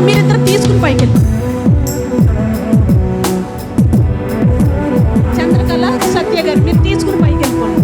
మీరిద్దరు తీసుకుని పైకి వెళ్ళి చంద్రకళ సత్య గారు మీరు తీసుకుని పైకి వెళ్ళిపోండి.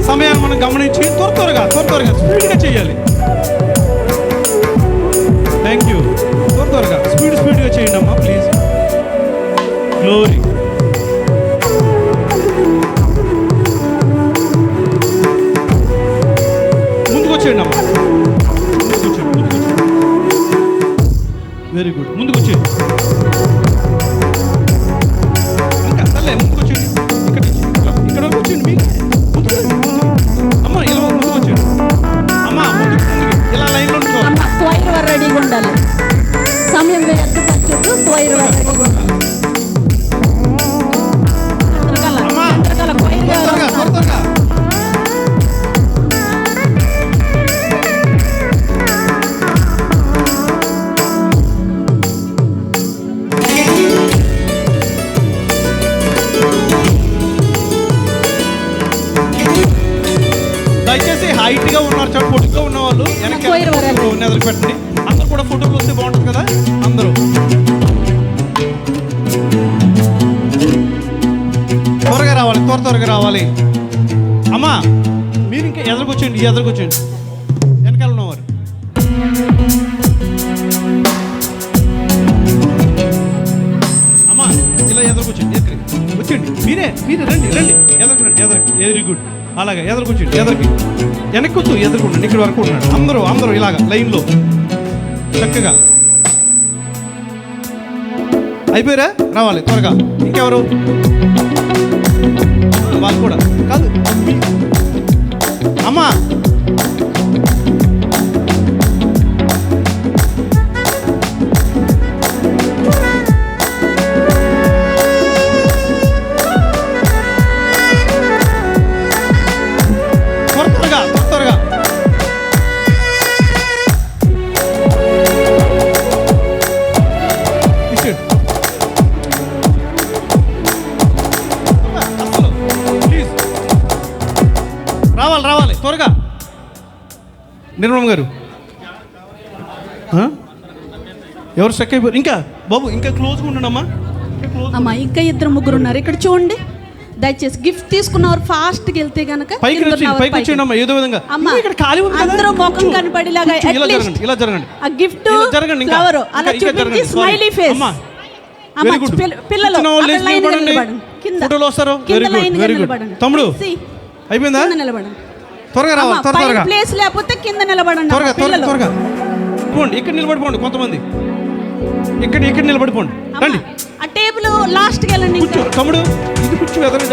సమయాన్ని మనం గమనించి త్వరగా స్పీడ్గా చేయాలి. Thank you. త్వరగా స్పీడ్గా చేయండి అమ్మా ప్లీజ్. గ్లోరీ. ముందుకు వచ్చేయండి అమ్మా, వెరీ గుడ్. ముందుకు వచ్చేయండి, ఇంకా తల్లే ముందుకు వచ్చేయండి. ఇక్కడ వచ్చేయండి అమ్మా, ఇలా ముందుకు వచ్చేయండి అమ్మా, ముందుకు ఇలా లైన్లో రెడీగా ఉండాలి. సమయం ఎంత పచ్చదు రెడీగా ఉండాలి. మరి చాలా పొడుగ్గా ఉన్న వాళ్ళు వెనక్కి ఎదురు పెట్టండి. అందరు కూడా ఫోటోలు వస్తే బాగుంటుంది కదా. అందరూ త్వరగా రావాలి, త్వరగా రావాలి. అమ్మా మీరు ఇంకా ఎదురుకొచ్చేయండి, ఎదురుకొచ్చేయండి. వెనకాల ఉన్నవారు అమ్మా ఇలా ఎదురుకొచ్చేయండి, వచ్చేయండి. మీరే రండి ఎదురుకు. Very good. అలాగే ఎదురుకొచ్చేయండి, వెనక్కి వద్దు, ఎదురుకుండండి. ఇక్కడ వరకు ఉన్నాడు. అందరూ ఇలాగ లైన్లో చక్కగా అయిపోయారా? రావాలి త్వరగా. ఇంకెవరు? వాళ్ళు కూడా కాదు. అమ్మా త్వరగా ప్లీజ్ రావాలి త్వరగా. నిర్మలం గారు ఎవరు స్టక్ అయిపోయారు? ఇంకా బాబు ఇంకా క్లోజ్గా ఉండండి అమ్మా. ఇంకా 2-3 ఉన్నారు ఇక్కడ చూడండి. దయచేసి గిఫ్ట్ తీసుకున్నవారు ఫాస్ట్కి వెళ్తే కనుక పైకి వచ్చేయండి అమ్మా. ఏదో విధంగా అందరూ ముఖం కనపడేలాగా ఇలా జరగండి. ఆ గిఫ్ట్ ఫ్లవర్ అలా చూపించి స్మైలీ ఫేస్. పిల్లలు ఫోటోలు వస్తారు. Very good. తమ్ముడు అయిపోయిందా? త్వరగా రావాలి. ప్లేస్ లేకపోతే కింద నిలబడండి. త్వరగా పోండి. ఇక్కడ నిలబడిపోండి. కొంతమంది ఇక్కడ నిలబడిపోండి. రండి. ఆ టేబుల్ లాస్ట్కి వెళ్ళండి. తమ్ముడు ఇది కూర్చో. ఎదురు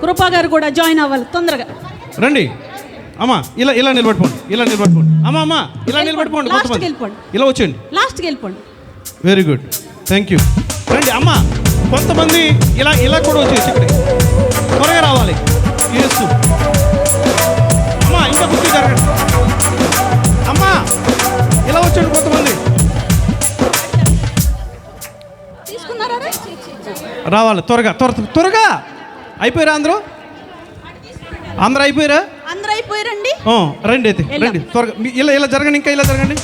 కృపా గారు కూడా జాయిన్ అవ్వాలి తొందరగా. రండి అమ్మా. ఇలా నిలబడిపోండి. అమ్మా ఇలా నిలబడిపోండి. కొంతమంది ఇలా వచ్చేయండి. లాస్ట్కి వెళ్ళిపోండి. Very good. Thank you. రండి అమ్మా. కొంతమంది ఇలా కూడా వచ్చేసి ఇక్కడికి త్వరగా రావాలి. యేసు అమ్మా ఇంకా కూర్చో జరగండి. అమ్మా ఇలా వచ్చేయండి. కొంతమంది రావాలి. త్వరగా అయిపోయారా? అందరూ అయిపోయారా? అయిపోయారండి. రండి అయితే రండి త్వరగా. ఇలా జరగండి. ఇంకా ఇలా జరగండి.